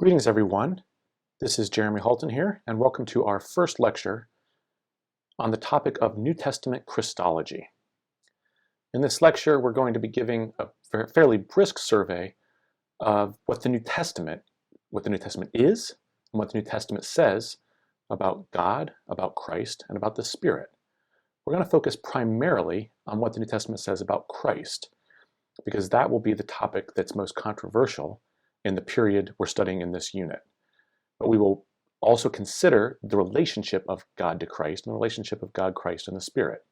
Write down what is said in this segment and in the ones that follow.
Greetings, everyone. This is Jeremy Halton here, and welcome to our first lecture on the topic of New Testament Christology. In this lecture, we're going to be giving a fairly brisk survey of what the New Testament is, and what the New Testament says about God, about Christ, and about the Spirit. We're going to focus primarily on what the New Testament says about Christ, because that will be the topic that's most controversial in the period we're studying in this unit. But we will also consider the relationship of God to Christ and the relationship of God, Christ, and the Spirit.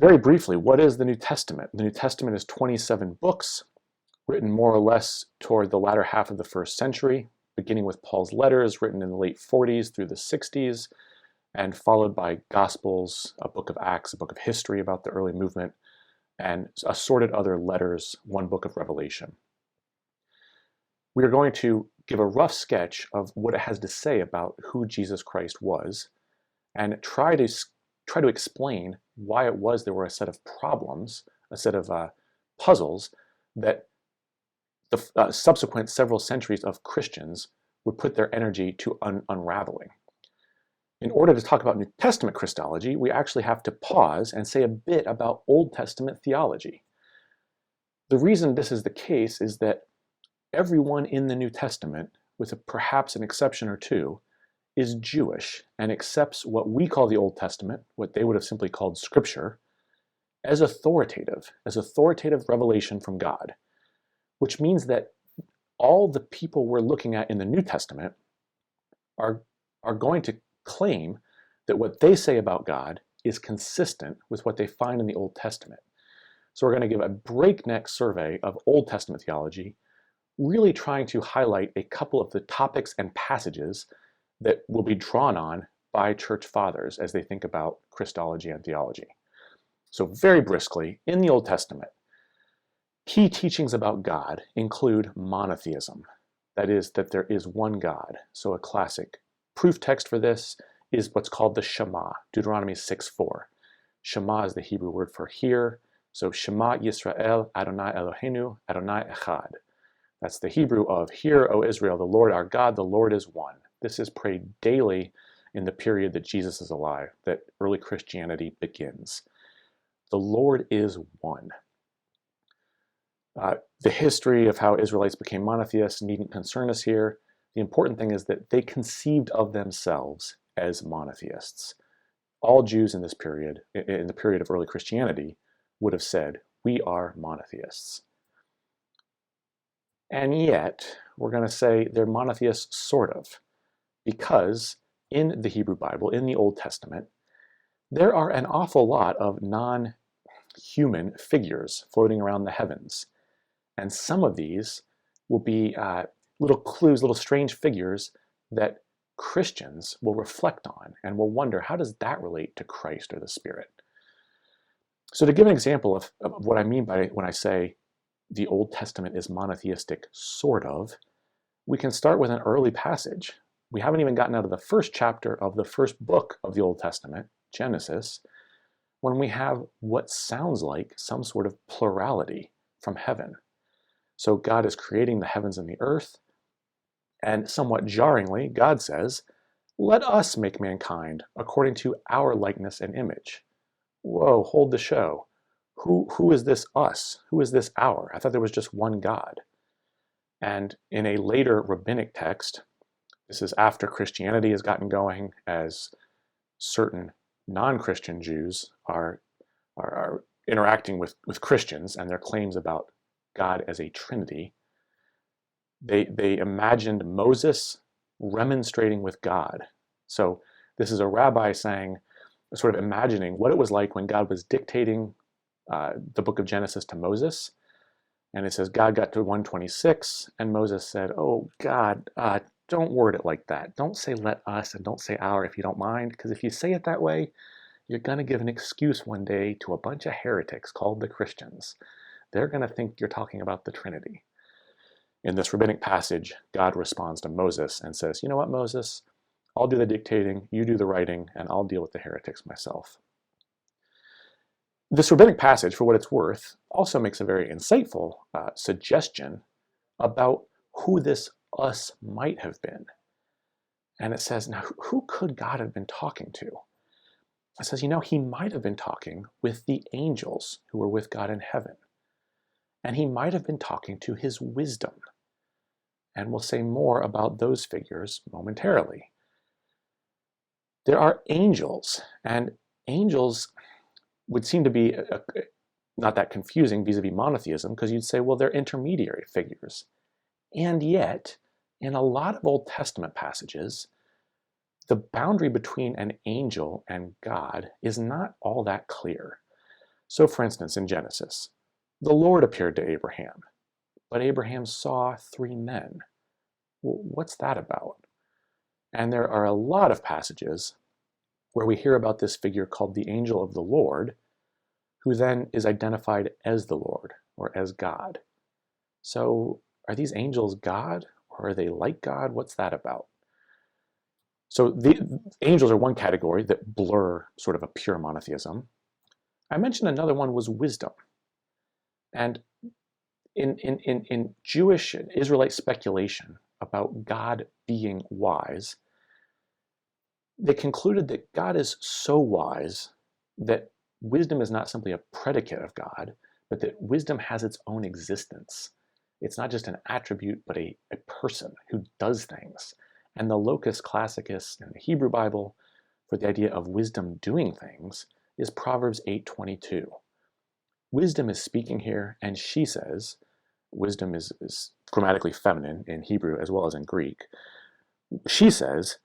Very briefly, what is the New Testament? The New Testament is 27 books, written more or less toward the latter half of the first century, beginning with Paul's letters written in the late 40s through the 60s, and followed by Gospels, a book of Acts, a book of history about the early movement, and assorted other letters, one book of Revelation. We are going to give a rough sketch of what it has to say about who Jesus Christ was, and try to explain why it was there were a set of problems, a set of puzzles that the subsequent several centuries of Christians would put their energy to unraveling. In order to talk about New Testament Christology, we actually have to pause and say a bit about Old Testament theology. The reason this is the case is that everyone in the New Testament, with perhaps an exception or two, is Jewish and accepts what we call the Old Testament, what they would have simply called Scripture, as authoritative revelation from God, which means that all the people we're looking at in the New Testament are going to claim that what they say about God is consistent with what they find in the Old Testament. So we're going to give a breakneck survey of Old Testament theology, really trying to highlight a couple of the topics and passages that will be drawn on by church fathers as they think about Christology and theology. So very briskly, in the Old Testament, key teachings about God include monotheism. That is, that there is one God. So a classic proof text for this is what's called the Shema, Deuteronomy 6:4. Shema is the Hebrew word for hear. So Shema Yisrael, Adonai Eloheinu, Adonai Echad. That's the Hebrew of, hear, O Israel, the Lord our God, the Lord is one. This is prayed daily in the period that Jesus is alive, that early Christianity begins. The Lord is one. The history of how Israelites became monotheists needn't concern us here. The important thing is that they conceived of themselves as monotheists. All Jews in this period, in the period of early Christianity, would have said, we are monotheists. And yet, we're going to say they're monotheists sort of, because in the Hebrew Bible, in the Old Testament, there are an awful lot of non-human figures floating around the heavens. And some of these will be little clues, little strange figures that Christians will reflect on and will wonder, how does that relate to Christ or the Spirit? So to give an example of what I mean by when I say the Old Testament is monotheistic, sort of, we can start with an early passage. We haven't even gotten out of the first chapter of the first book of the Old Testament, Genesis, when we have what sounds like some sort of plurality from heaven. So God is creating the heavens and the earth, and somewhat jarringly, God says, let us make mankind according to our likeness and image. Whoa, hold the show. Who is this us? Who is this our? I thought there was just one God. And in a later rabbinic text, this is after Christianity has gotten going, as certain non-Christian Jews are interacting with Christians and their claims about God as a Trinity. They imagined Moses remonstrating with God. So this is a rabbi saying, sort of imagining what it was like when God was dictating the book of Genesis to Moses. And it says God got to 126 and Moses said, oh God, don't word it like that. Don't say let us and don't say our if you don't mind, because if you say it that way, you're going to give an excuse one day to a bunch of heretics called the Christians. They're going to think you're talking about the Trinity. In this rabbinic passage, God responds to Moses and says, you know what, Moses, I'll do the dictating, you do the writing, and I'll deal with the heretics myself. This rabbinic passage, for what it's worth, also makes a very insightful suggestion about who this us might have been. And it says, now who could God have been talking to? It says, he might have been talking with the angels who were with God in heaven. And he might have been talking to his wisdom. And we'll say more about those figures momentarily. There are angels, and angels would seem to be not that confusing vis-a-vis monotheism, because you'd say, well, they're intermediary figures. And yet, in a lot of Old Testament passages, the boundary between an angel and God is not all that clear. So, for instance, in Genesis, the Lord appeared to Abraham, but Abraham saw 3 men. Well, what's that about? And there are a lot of passages where we hear about this figure called the angel of the Lord, who then is identified as the Lord or as God. So are these angels God, or are they like God? What's that about? So the angels are one category that blur sort of a pure monotheism. I mentioned another one was wisdom. And in Jewish and Israelite speculation about God being wise, they concluded that God is so wise that wisdom is not simply a predicate of God, but that wisdom has its own existence. It's not just an attribute, but a person who does things. And the locus classicus in the Hebrew Bible for the idea of wisdom doing things is Proverbs 8:22. Wisdom is speaking here, and she says, wisdom is grammatically feminine in Hebrew as well as in Greek. She says,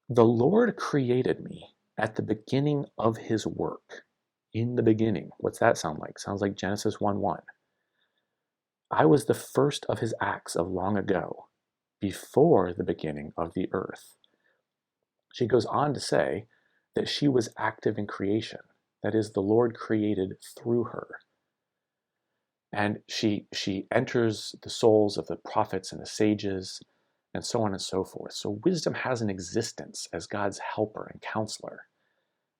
"The Lord created me at the beginning of his work." In the beginning. What's that sound like? Sounds like Genesis 1:1. "I was the first of his acts of long ago, before the beginning of the earth." She goes on to say that she was active in creation. That is, the Lord created through her. And she enters the souls of the prophets and the sages, and so on and so forth. So wisdom has an existence as God's helper and counselor.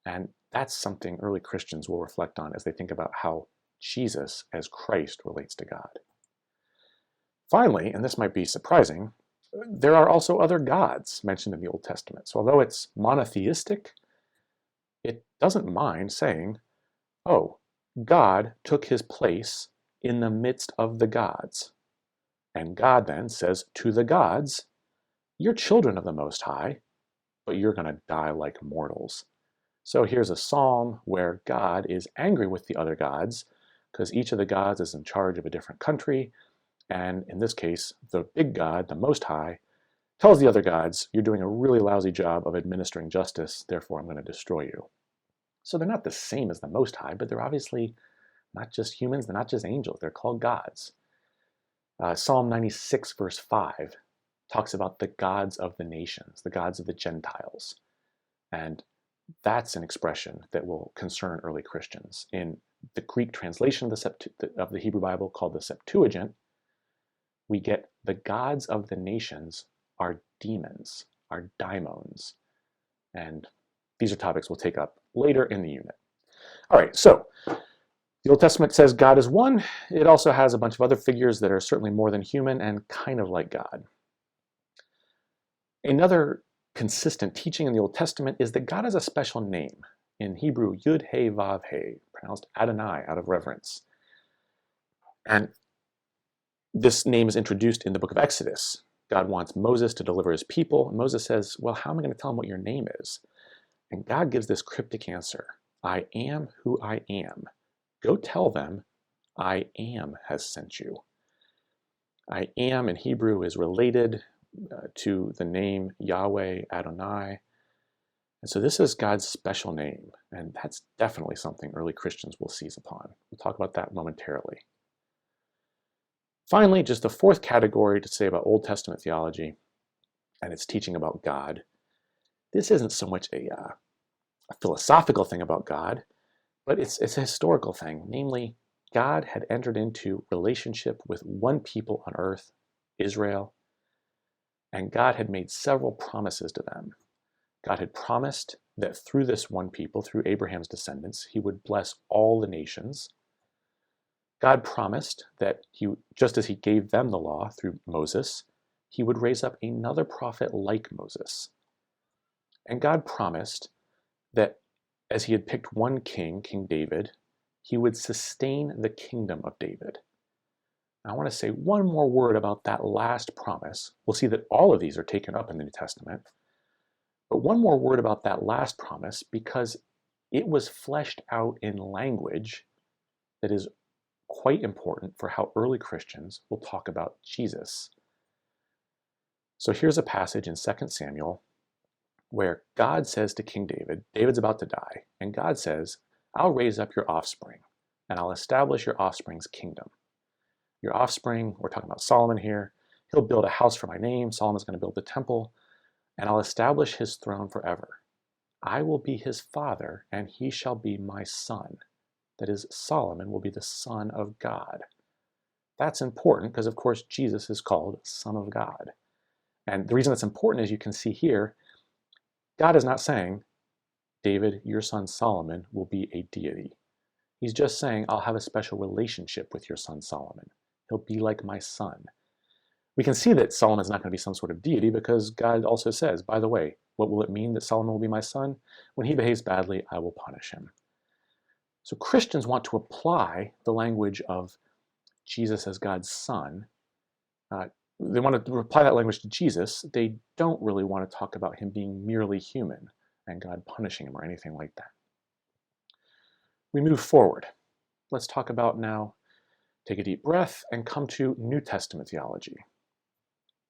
And that's something early Christians will reflect on as they think about how Jesus as Christ relates to God. Finally, and this might be surprising, there are also other gods mentioned in the Old Testament. So although it's monotheistic, it doesn't mind saying, oh, God took his place in the midst of the gods. And God then says to the gods, you're children of the Most High, but you're going to die like mortals. So here's a psalm where God is angry with the other gods because each of the gods is in charge of a different country. And in this case, the big God, the Most High, tells the other gods, you're doing a really lousy job of administering justice, therefore I'm going to destroy you. So they're not the same as the Most High, but they're obviously not just humans, they're not just angels, they're called gods. Psalm 96 verse 5 talks about the gods of the nations, the gods of the Gentiles. And that's an expression that will concern early Christians. In the Greek translation of the Hebrew Bible called the Septuagint, we get the gods of the nations are demons, are daimons. And these are topics we'll take up later in the unit. All right, so the Old Testament says God is one. It also has a bunch of other figures that are certainly more than human and kind of like God. Another consistent teaching in the Old Testament is that God has a special name. In Hebrew, Yud He Vav He, pronounced Adonai out of reverence. And this name is introduced in the book of Exodus. God wants Moses to deliver his people. And Moses says, well, how am I going to tell them what your name is? And God gives this cryptic answer. I am who I am. Go tell them, I am has sent you. I am in Hebrew is related to the name Yahweh Adonai. And so this is God's special name, and that's definitely something early Christians will seize upon. We'll talk about that momentarily. Finally, just the fourth category to say about Old Testament theology and its teaching about God. This isn't so much a philosophical thing about God, but it's a historical thing. Namely, God had entered into relationship with one people on earth, Israel, and God had made several promises to them. God had promised that through this one people, through Abraham's descendants, he would bless all the nations. God promised that just as he gave them the law through Moses, he would raise up another prophet like Moses. And God promised that as he had picked one king, King David, he would sustain the kingdom of David. Now, I want to say one more word about that last promise. We'll see that all of these are taken up in the New Testament. But one more word about that last promise, because it was fleshed out in language that is quite important for how early Christians will talk about Jesus. So here's a passage in 2 Samuel where God says to King David, David's about to die, and God says, I'll raise up your offspring, and I'll establish your offspring's kingdom. Your offspring, we're talking about Solomon here, he'll build a house for my name, Solomon's going to build the temple, and I'll establish his throne forever. I will be his father, and he shall be my son. That is, Solomon will be the Son of God. That's important because, of course, Jesus is called Son of God. And the reason that's important is you can see here, God is not saying, David, your son Solomon will be a deity. He's just saying, I'll have a special relationship with your son Solomon. He'll be like my son. We can see that Solomon's not going to be some sort of deity because God also says, by the way, what will it mean that Solomon will be my son? When he behaves badly, I will punish him. So Christians want to apply the language of Jesus as God's son. They want to apply that language to Jesus. They don't really want to talk about him being merely human and God punishing him or anything like that. We move forward. Let's talk about now, take a deep breath and come to New Testament theology.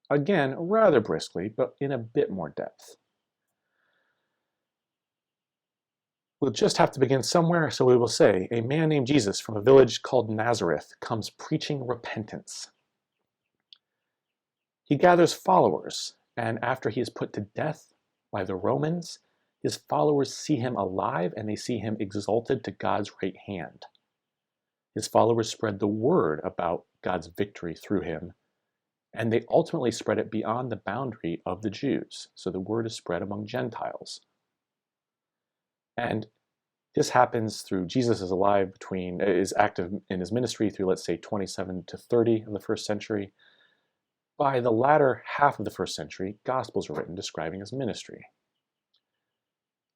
Again, rather briskly, but in a bit more depth. We'll just have to begin somewhere, so we will say, a man named Jesus from a village called Nazareth comes preaching repentance. He gathers followers, and after he is put to death by the Romans, his followers see him alive and they see him exalted to God's right hand. His followers spread the word about God's victory through him, and they ultimately spread it beyond the boundary of the Jews. So the word is spread among Gentiles. And this happens through Jesus is active in his ministry through, let's say, 27 to 30 of the first century. By the latter half of the first century, Gospels are written describing his ministry.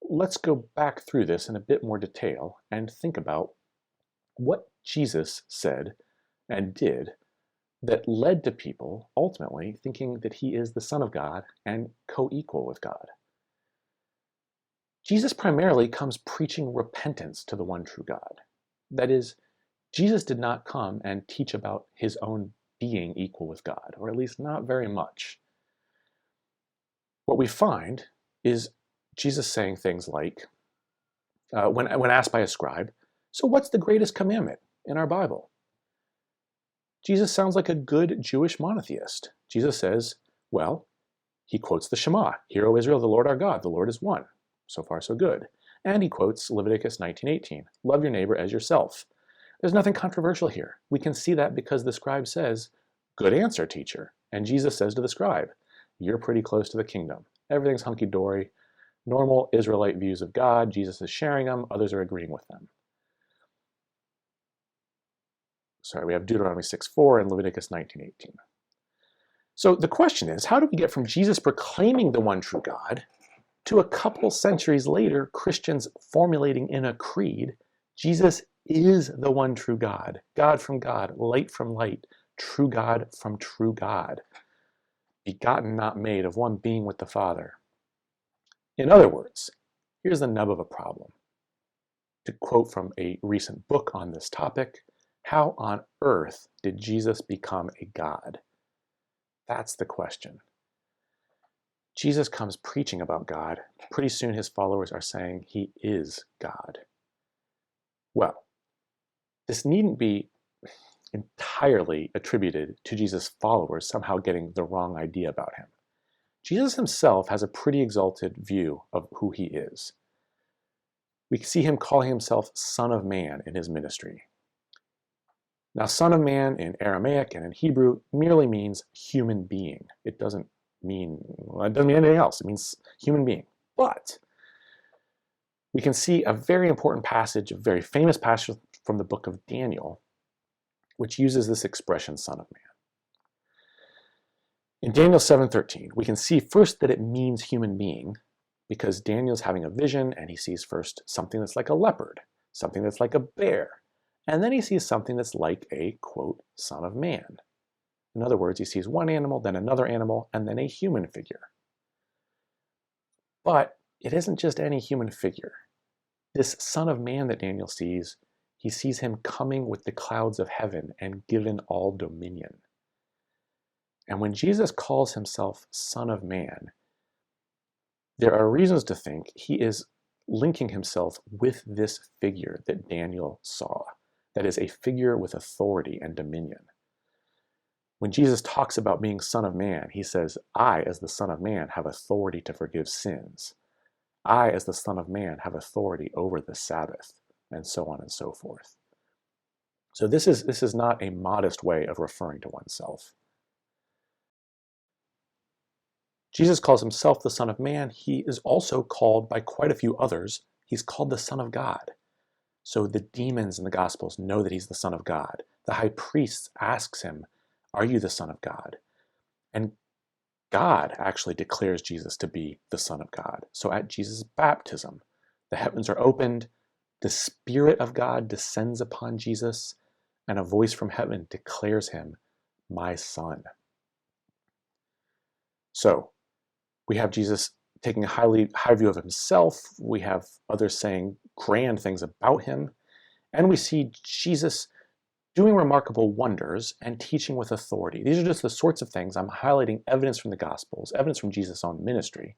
Let's go back through this in a bit more detail and think about what Jesus said and did that led to people ultimately thinking that he is the Son of God and co-equal with God. Jesus primarily comes preaching repentance to the one true God. That is, Jesus did not come and teach about his own being equal with God, or at least not very much. What we find is Jesus saying things like, when asked by a scribe, so what's the greatest commandment in our Bible? Jesus sounds like a good Jewish monotheist. Jesus says, well, he quotes the Shema, Hear, O Israel, the Lord our God, the Lord is one. So far, so good. And he quotes Leviticus 19:18, love your neighbor as yourself. There's nothing controversial here. We can see that because the scribe says, good answer, teacher. And Jesus says to the scribe, you're pretty close to the kingdom. Everything's hunky-dory. Normal Israelite views of God. Jesus is sharing them. Others are agreeing with them. We have Deuteronomy 6:4 and Leviticus 19:18. So the question is, how do we get from Jesus proclaiming the one true God to a couple centuries later, Christians formulating in a creed, Jesus is the one true God, God from God, light from light, true God from true God, begotten, not made, of one being with the Father. In other words, here's the nub of a problem. To quote from a recent book on this topic, how on earth did Jesus become a God? That's the question. Jesus comes preaching about God. Pretty soon his followers are saying he is God. Well, this needn't be entirely attributed to Jesus' followers somehow getting the wrong idea about him. Jesus himself has a pretty exalted view of who he is. We see him calling himself Son of Man in his ministry. Now, Son of Man in Aramaic and in Hebrew merely means human being. It doesn't mean anything else. It means human being. But we can see a very important passage, a very famous passage from the book of Daniel, which uses this expression, Son of Man. In Daniel 7:13, we can see first that it means human being, because Daniel's having a vision and he sees first something that's like a leopard, something that's like a bear, and then he sees something that's like a, quote, son of man. In other words, he sees one animal, then another animal, and then a human figure. But it isn't just any human figure. This son of man that Daniel sees, he sees him coming with the clouds of heaven and given all dominion. And when Jesus calls himself Son of Man, there are reasons to think he is linking himself with this figure that Daniel saw, that is a figure with authority and dominion. When Jesus talks about being Son of Man, he says, I, as the Son of Man, have authority to forgive sins. I, as the Son of Man, have authority over the Sabbath, and so on and so forth. So this is not a modest way of referring to oneself. Jesus calls himself the Son of Man. He is also called by quite a few others. He's called the Son of God. So the demons in the Gospels know that he's the Son of God. The high priest asks him, are you the Son of God? And God actually declares Jesus to be the Son of God. So at Jesus' baptism, the heavens are opened, the Spirit of God descends upon Jesus, and a voice from heaven declares him, my Son. So we have Jesus taking a high view of himself. We have others saying grand things about him. And we see Jesus doing remarkable wonders and teaching with authority. These are just the sorts of things I'm highlighting, evidence from the Gospels, evidence from Jesus' own ministry,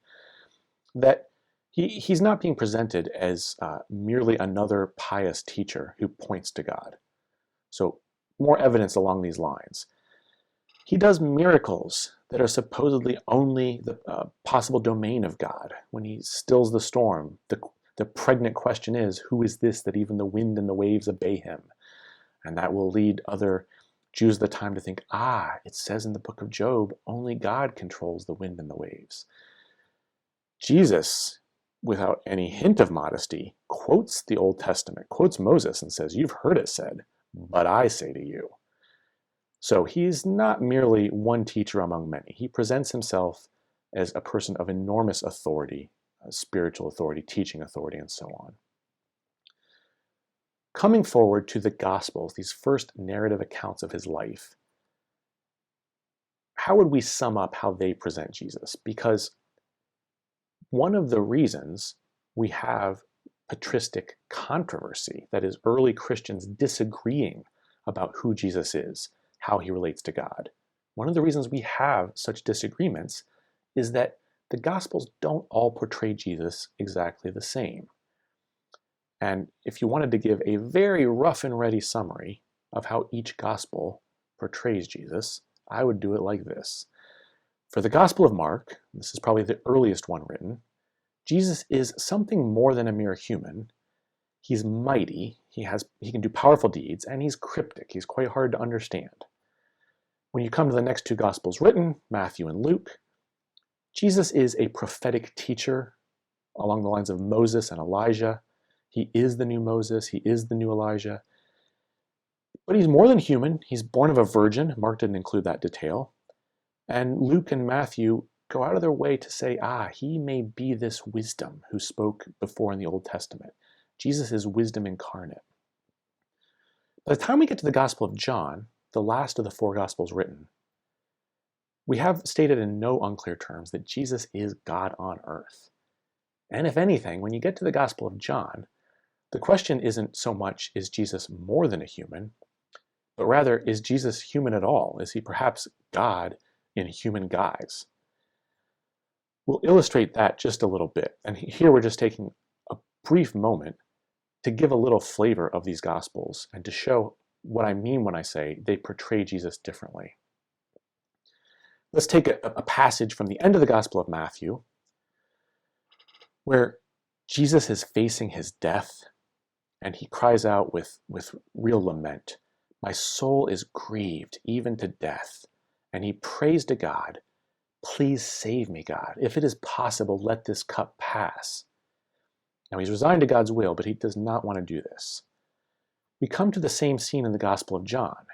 that he's not being presented as merely another pious teacher who points to God. So more evidence along these lines. He does miracles that are supposedly only the possible domain of God. When he stills the storm, the pregnant question is, who is this that even the wind and the waves obey him? And that will lead other Jews of the time to think, it says in the book of Job, only God controls the wind and the waves. Jesus, without any hint of modesty, quotes the Old Testament, quotes Moses and says, you've heard it said, but I say to you. So he's not merely one teacher among many. He presents himself as a person of enormous authority, spiritual authority, teaching authority, and so on. Coming forward to the Gospels, these first narrative accounts of his life, how would we sum up how they present Jesus? Because one of the reasons we have patristic controversy, that is, early Christians disagreeing about who Jesus is, how he relates to God. One of the reasons we have such disagreements is that the Gospels don't all portray Jesus exactly the same. And if you wanted to give a very rough and ready summary of how each Gospel portrays Jesus, I would do it like this. For the Gospel of Mark, this is probably the earliest one written, Jesus is something more than a mere human. He's mighty, he can do powerful deeds, and he's cryptic. He's quite hard to understand. When you come to the next two Gospels written, Matthew and Luke, Jesus is a prophetic teacher along the lines of Moses and Elijah. He is the new Moses, he is the new Elijah. But he's more than human. He's born of a virgin. Mark didn't include that detail. And Luke and Matthew go out of their way to say, he may be this wisdom who spoke before in the Old Testament. Jesus is wisdom incarnate. By the time we get to the Gospel of John, the last of the four Gospels written, we have stated in no unclear terms that Jesus is God on earth. And if anything, when you get to the Gospel of John, the question isn't so much, is Jesus more than a human, but rather, is Jesus human at all? Is he perhaps God in human guise? We'll illustrate that just a little bit. And here we're just taking a brief moment to give a little flavor of these Gospels and to show what I mean when I say they portray Jesus differently. Let's take a passage from the end of the Gospel of Matthew, where Jesus is facing his death, and he cries out with real lament, my soul is grieved even to death. And he prays to God, please save me, God. If it is possible, let this cup pass. Now he's resigned to God's will, but he does not want to do this. We come to the same scene in the Gospel of John,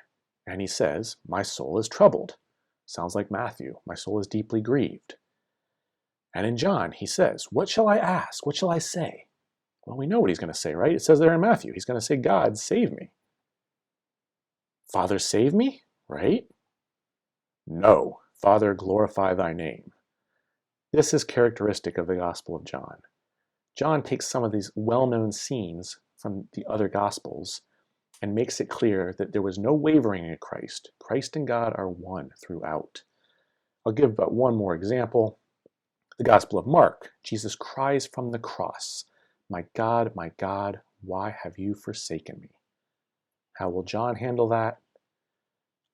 and he says, my soul is troubled. Sounds like Matthew. My soul is deeply grieved. And in John, he says, what shall I ask? What shall I say? Well, we know what he's going to say, right? It says there in Matthew. He's going to say, God, save me. Father, save me, right? No. Father, glorify thy name. This is characteristic of the Gospel of John. John takes some of these well-known scenes from the other Gospels and makes it clear that there was no wavering in Christ. Christ and God are one throughout. I'll give but one more example. The Gospel of Mark. Jesus cries from the cross, my God, why have you forsaken me? How will John handle that?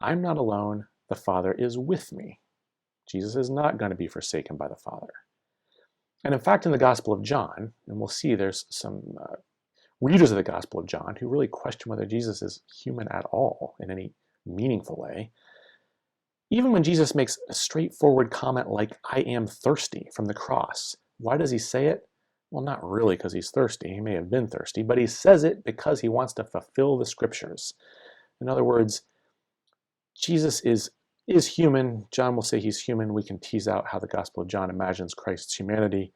I'm not alone. The Father is with me. Jesus is not going to be forsaken by the Father. And in fact, in the Gospel of John, and we'll see there's some readers of the Gospel of John who really question whether Jesus is human at all in any meaningful way. Even when Jesus makes a straightforward comment like, I am thirsty from the cross, why does he say it? Well, not really because he's thirsty. He may have been thirsty, but he says it because he wants to fulfill the scriptures. In other words, Jesus is human. John will say he's human. We can tease out how the Gospel of John imagines Christ's humanity.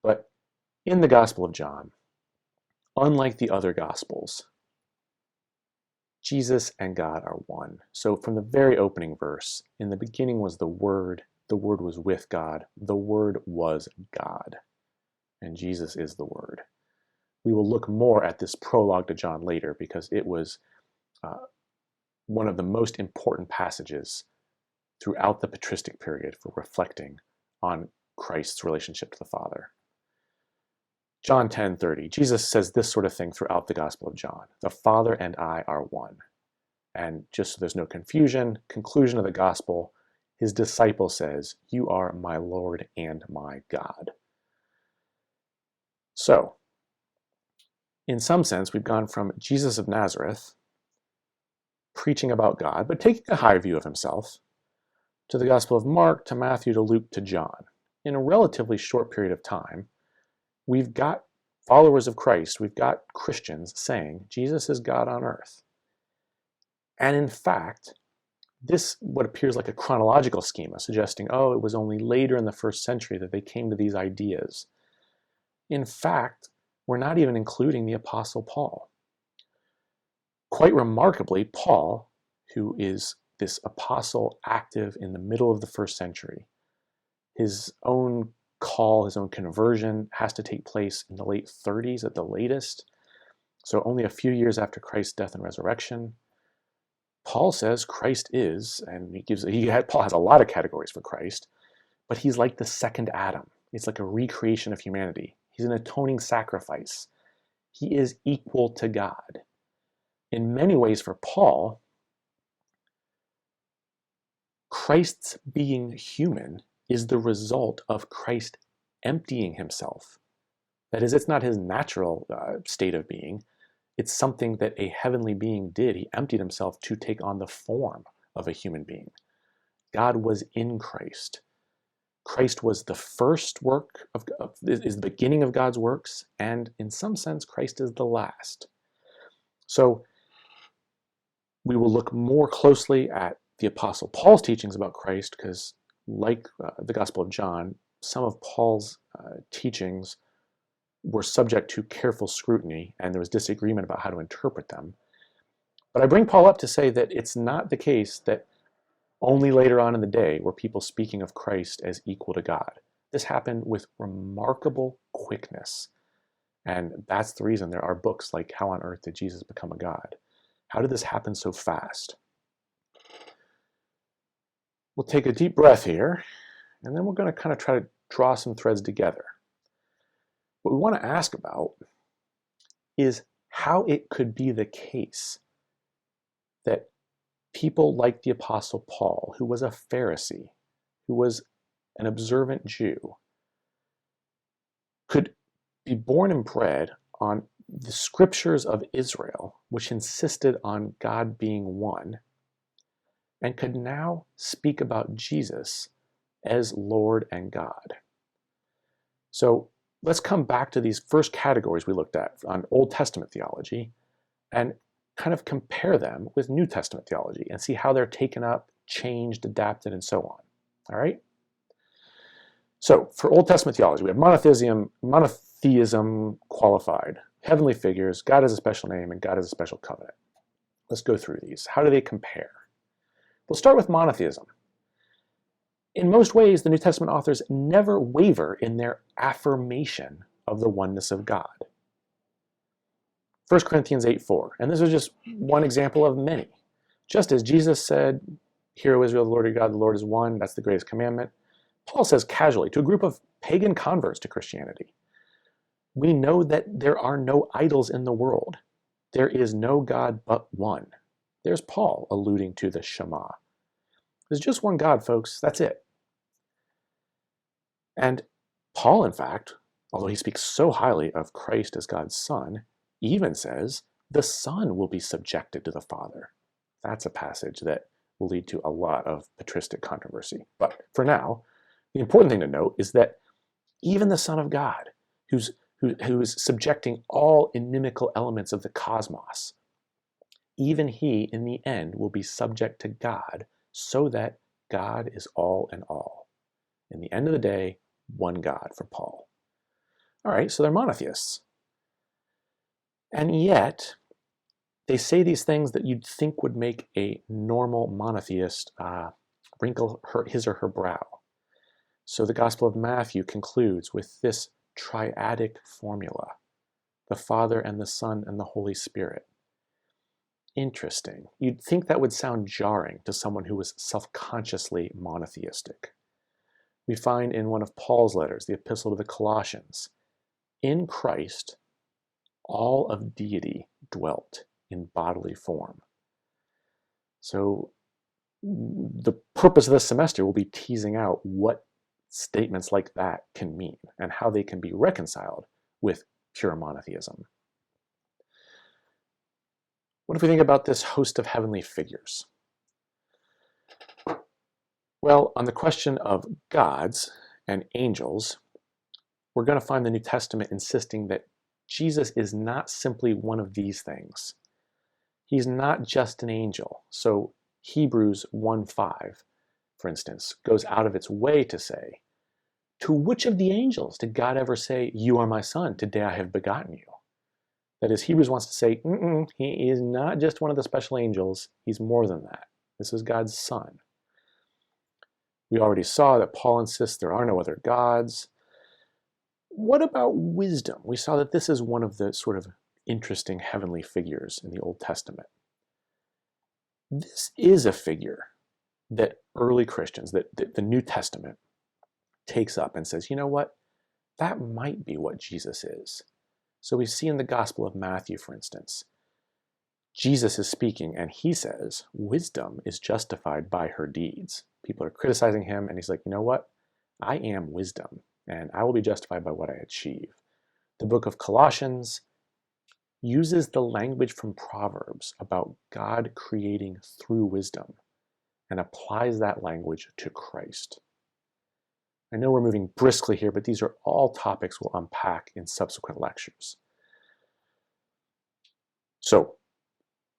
But in the Gospel of John, unlike the other Gospels, Jesus and God are one. So from the very opening verse, in the beginning was the Word was with God, the Word was God, and Jesus is the Word. We will look more at this prologue to John later because it was one of the most important passages throughout the patristic period for reflecting on Christ's relationship to the Father. John 10:30, Jesus says this sort of thing throughout the Gospel of John. The Father and I are one. And just so there's no confusion, conclusion of the Gospel, his disciple says, you are my Lord and my God. So, in some sense, we've gone from Jesus of Nazareth, preaching about God, but taking a high view of himself, to the Gospel of Mark, to Matthew, to Luke, to John. In a relatively short period of time, we've got followers of Christ, we've got Christians saying, Jesus is God on earth. And in fact, this, what appears like a chronological schema, suggesting, oh, it was only later in the first century that they came to these ideas. In fact, we're not even including the Apostle Paul. Quite remarkably, Paul, who is this apostle active in the middle of the first century, his own call, his own conversion has to take place in the late 30s at the latest, so only a few years after Christ's death and resurrection. Paul says Christ is, and Paul has a lot of categories for Christ, but he's like the second Adam. It's like a recreation of humanity. He's an atoning sacrifice. He is equal to God. In many ways for Paul, Christ's being human is the result of Christ emptying himself. That is, it's not his natural state of being. It's something that a heavenly being did. He emptied himself to take on the form of a human being. God was in Christ. Christ was the first work is the beginning of God's works, and in some sense, Christ is the last. So we will look more closely at the Apostle Paul's teachings about Christ because, like the Gospel of John, some of Paul's teachings were subject to careful scrutiny, and there was disagreement about how to interpret them. But I bring Paul up to say that it's not the case that only later on in the day were people speaking of Christ as equal to God. This happened with remarkable quickness. And that's the reason there are books like How on Earth Did Jesus Become a God? How did this happen so fast? We'll take a deep breath here, and then we're going to kind of try to draw some threads together. What we want to ask about is how it could be the case that people like the Apostle Paul, who was a Pharisee, who was an observant Jew, could be born and bred on the scriptures of Israel, which insisted on God being one, and could now speak about Jesus as Lord and God. So let's come back to these first categories we looked at on Old Testament theology and kind of compare them with New Testament theology and see how they're taken up changed, adapted, and so on. All right? So for Old Testament theology, we have monotheism qualified, heavenly figures, God has a special name, and God has a special covenant. Let's go through these. How do they compare? We'll start with monotheism. In most ways, the New Testament authors never waver in their affirmation of the oneness of God. 1 Corinthians 8:4, and this is just one example of many. Just as Jesus said, "Hear, O Israel, the Lord your God, the Lord is one," that's the greatest commandment. Paul says casually to a group of pagan converts to Christianity, "We know that there are no idols in the world. There is no God but one." There's Paul alluding to the Shema. There's just one God, folks. That's it. And Paul, in fact, although he speaks so highly of Christ as God's Son, even says the Son will be subjected to the Father. That's a passage that will lead to a lot of patristic controversy. But for now, the important thing to note is that even the Son of God, who is subjecting all inimical elements of the cosmos, even he, in the end, will be subject to God so that God is all in all. In the end of the day, one God for Paul. All right, so they're monotheists. And yet, they say these things that you'd think would make a normal monotheist wrinkle his or her brow. So the Gospel of Matthew concludes with this triadic formula: the Father and the Son and the Holy Spirit. Interesting. You'd think that would sound jarring to someone who was self-consciously monotheistic. We find in one of Paul's letters, the Epistle to the Colossians, in Christ, all of deity dwelt in bodily form. So the purpose of this semester will be teasing out what statements like that can mean and how they can be reconciled with pure monotheism. What if we think about this host of heavenly figures? Well, on the question of gods and angels, we're going to find the New Testament insisting that Jesus is not simply one of these things. He's not just an angel. So Hebrews 1:5, for instance, goes out of its way to say, "To which of the angels did God ever say, 'You are my son, today I have begotten you'?" That is, Hebrews wants to say, he is not just one of the special angels, he's more than that. This is God's son. We already saw that Paul insists there are no other gods. What about wisdom? We saw that this is one of the sort of interesting heavenly figures in the Old Testament. This is a figure that early Christians, that the New Testament takes up and says, you know what? That might be what Jesus is. So we see in the Gospel of Matthew, for instance, Jesus is speaking and he says, wisdom is justified by her deeds. People are criticizing him and he's like, you know what? I am wisdom and I will be justified by what I achieve. The book of Colossians uses the language from Proverbs about God creating through wisdom and applies that language to Christ. I know we're moving briskly here, but these are all topics we'll unpack in subsequent lectures. So,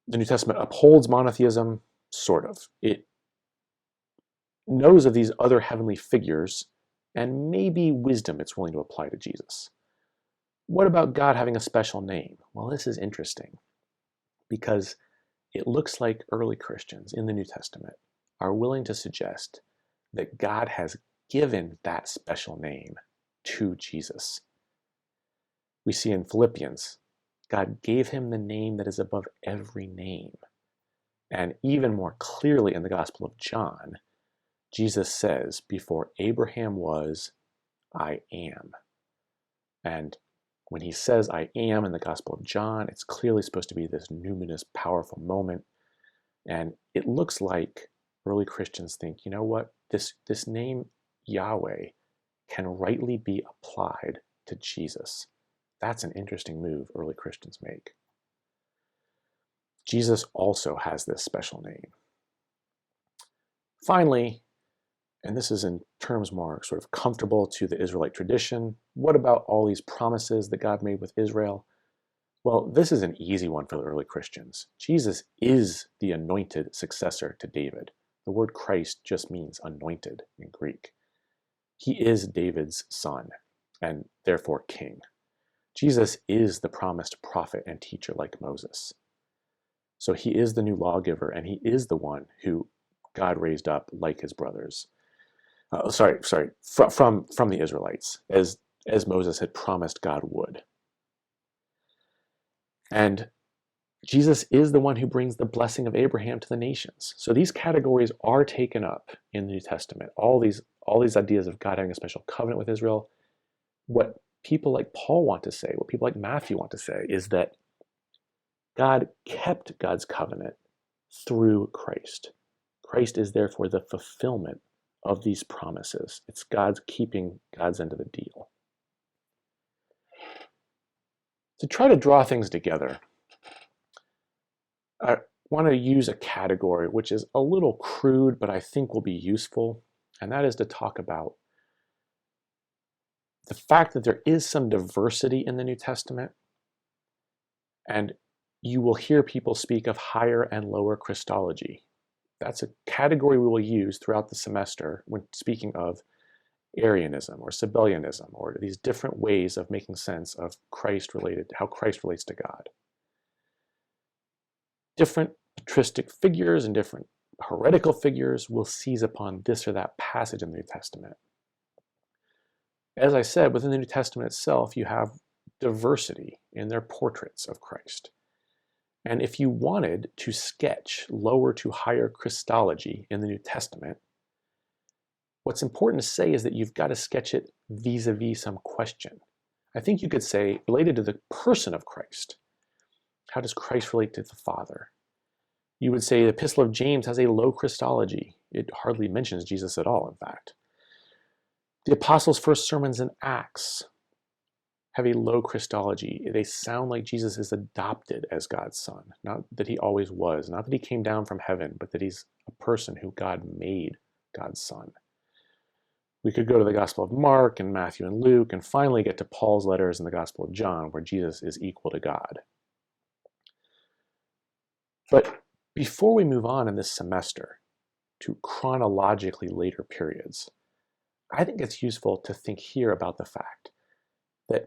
the New Testament upholds monotheism, sort of. It knows of these other heavenly figures and maybe wisdom it's willing to apply to Jesus. What about God having a special name? Well, this is interesting because it looks like early Christians in the New Testament are willing to suggest that God has given that special name to Jesus. We see in Philippians, God gave him the name that is above every name. And even more clearly in the Gospel of John, Jesus says, before Abraham was, I am. And when he says I am in the Gospel of John, it's clearly supposed to be this numinous, powerful moment. And it looks like early Christians think, you know what, this name Yahweh can rightly be applied to Jesus. That's an interesting move early Christians make. Jesus also has this special name. Finally, and this is in terms more sort of comfortable to the Israelite tradition, what about all these promises that God made with Israel? Well, this is an easy one for the early Christians. Jesus is the anointed successor to David, The word Christ just means anointed in Greek. He is David's son and therefore king. Jesus is the promised prophet and teacher like Moses. So he is the new lawgiver, and he is the one who God raised up like his brothers. From the Israelites, as Moses had promised God would. And Jesus is the one who brings the blessing of Abraham to the nations. So these categories are taken up in the New Testament. All these ideas of God having a special covenant with Israel. What people like Paul want to say, what people like Matthew want to say, is that God kept God's covenant through Christ. Christ is therefore the fulfillment of these promises. It's God's keeping God's end of the deal. To try to draw things together, I want to use a category which is a little crude, but I think will be useful, and that is to talk about the fact that there is some diversity in the New Testament, and you will hear people speak of higher and lower Christology. That's a category we will use throughout the semester when speaking of Arianism or Sabellianism, or these different ways of making sense of how Christ relates to God. Different patristic figures and different heretical figures will seize upon this or that passage in the New Testament. As I said, within the New Testament itself, you have diversity in their portraits of Christ. And if you wanted to sketch lower to higher Christology in the New Testament, what's important to say is that you've got to sketch it vis-a-vis some question. I think you could say, related to the person of Christ, how does Christ relate to the Father? You would say the Epistle of James has a low Christology. It hardly mentions Jesus at all, in fact. The Apostles' first sermons in Acts have a low Christology. They sound like Jesus is adopted as God's son. Not that he always was, not that he came down from heaven, but that he's a person who God made God's son. We could go to the Gospel of Mark and Matthew and Luke and finally get to Paul's letters in the Gospel of John, where Jesus is equal to God. But before we move on in this semester to chronologically later periods, I think it's useful to think here about the fact that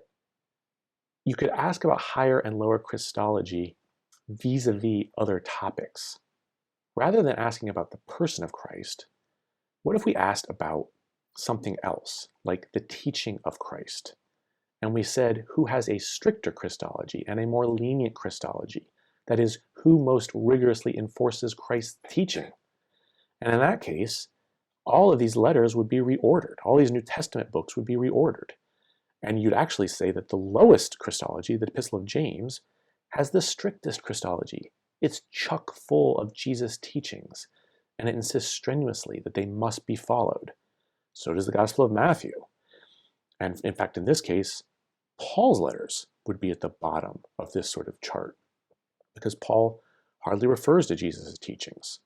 you could ask about higher and lower Christology vis-a-vis other topics. Rather than asking about the person of Christ, what if we asked about something else, like the teaching of Christ? And we said, who has a stricter Christology and a more lenient Christology? That is, who most rigorously enforces Christ's teaching? And in that case, all of these letters would be reordered. All these New Testament books would be reordered. And you'd actually say that the lowest Christology, the Epistle of James, has the strictest Christology. It's chock full of Jesus' teachings, and it insists strenuously that they must be followed. So does the Gospel of Matthew. And in fact, in this case, Paul's letters would be at the bottom of this sort of chart, because Paul hardly refers to Jesus' teachings.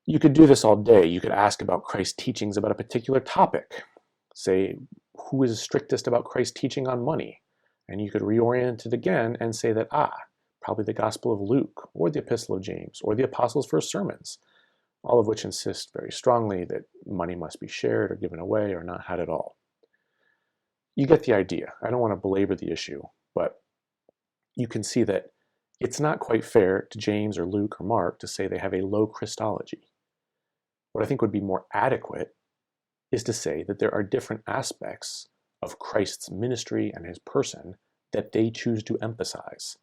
You could do this all day. You could ask about Christ's teachings about a particular topic. Say, who is strictest about Christ's teaching on money? And you could reorient it again and say that, probably the Gospel of Luke, or the Epistle of James, or the Apostles' first sermons, all of which insist very strongly that money must be shared or given away or not had at all. You get the idea. I don't want to belabor the issue, but you can see that it's not quite fair to James or Luke or Mark to say they have a low Christology. What I think would be more adequate is to say that there are different aspects of Christ's ministry and his person that they choose to emphasize.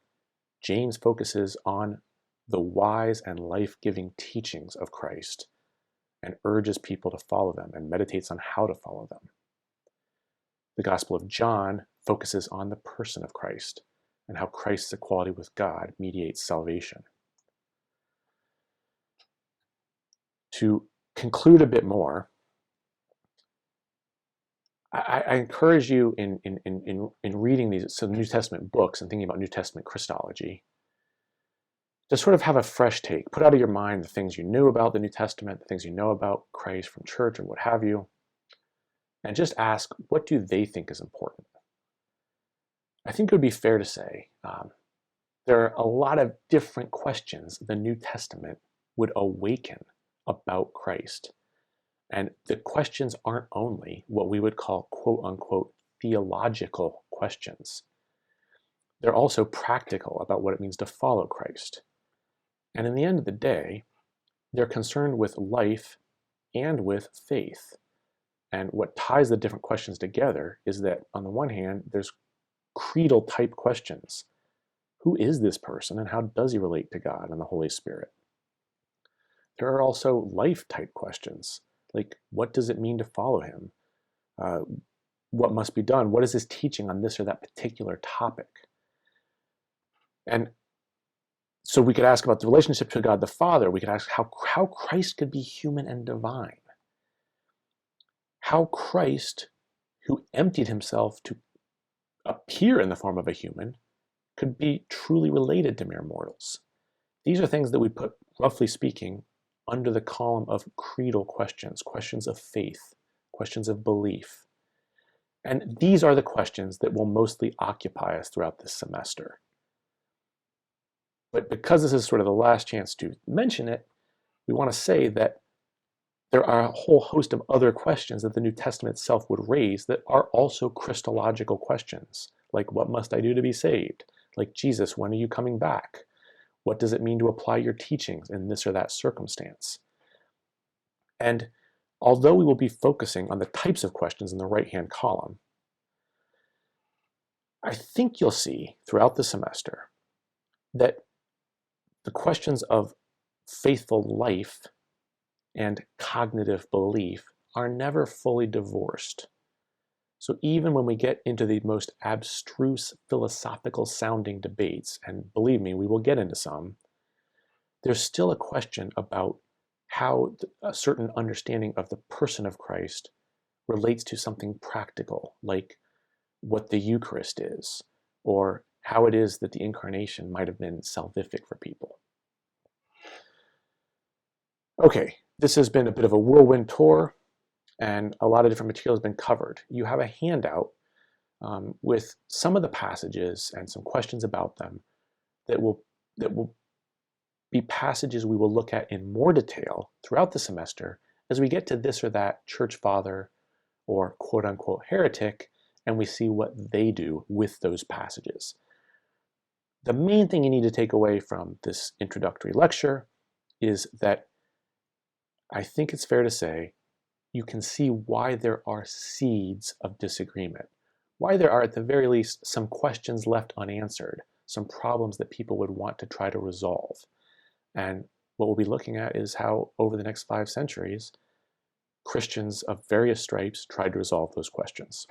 James focuses on the wise and life-giving teachings of Christ and urges people to follow them and meditates on how to follow them. The Gospel of John focuses on the person of Christ and how Christ's equality with God mediates salvation. To conclude a bit more, I encourage you in reading these New Testament books and thinking about New Testament Christology, to sort of have a fresh take. Put out of your mind the things you knew about the New Testament, the things you know about Christ from church and what have you, and just ask, what do they think is important? I think it would be fair to say there are a lot of different questions the New Testament would awaken about Christ. And the questions aren't only what we would call quote unquote theological questions. They're also practical about what it means to follow Christ. And in the end of the day, they're concerned with life and with faith. And what ties the different questions together is that on the one hand, there's creedal type questions. Who is this person and how does he relate to God and the Holy Spirit? There are also life type questions, like what does it mean to follow him? What must be done? What is his teaching on this or that particular topic? And so we could ask about the relationship to God the Father. We could ask how Christ could be human and divine. How Christ, who emptied himself to appear in the form of a human, could be truly related to mere mortals. These are things that we put, roughly speaking, under the column of creedal questions, questions of faith, questions of belief. And these are the questions that will mostly occupy us throughout this semester. But because this is sort of the last chance to mention it, we want to say that there are a whole host of other questions that the New Testament itself would raise that are also Christological questions, like what must I do to be saved? Like, Jesus, when are you coming back? What does it mean to apply your teachings in this or that circumstance? And although we will be focusing on the types of questions in the right-hand column, I think you'll see throughout the semester that the questions of faithful life and cognitive belief are never fully divorced. So even when we get into the most abstruse philosophical sounding debates, and believe me, we will get into some, there's still a question about how a certain understanding of the person of Christ relates to something practical, like what the Eucharist is, or how it is that the incarnation might have been salvific for people. Okay, this has been a bit of a whirlwind tour, and a lot of different material has been covered. You have a handout with some of the passages and some questions about them that will be passages we will look at in more detail throughout the semester as we get to this or that church father or quote unquote heretic, and we see what they do with those passages. The main thing you need to take away from this introductory lecture is that I think it's fair to say you can see why there are seeds of disagreement, why there are at the very least some questions left unanswered, some problems that people would want to try to resolve. And what we'll be looking at is how over the next 5 centuries, Christians of various stripes tried to resolve those questions.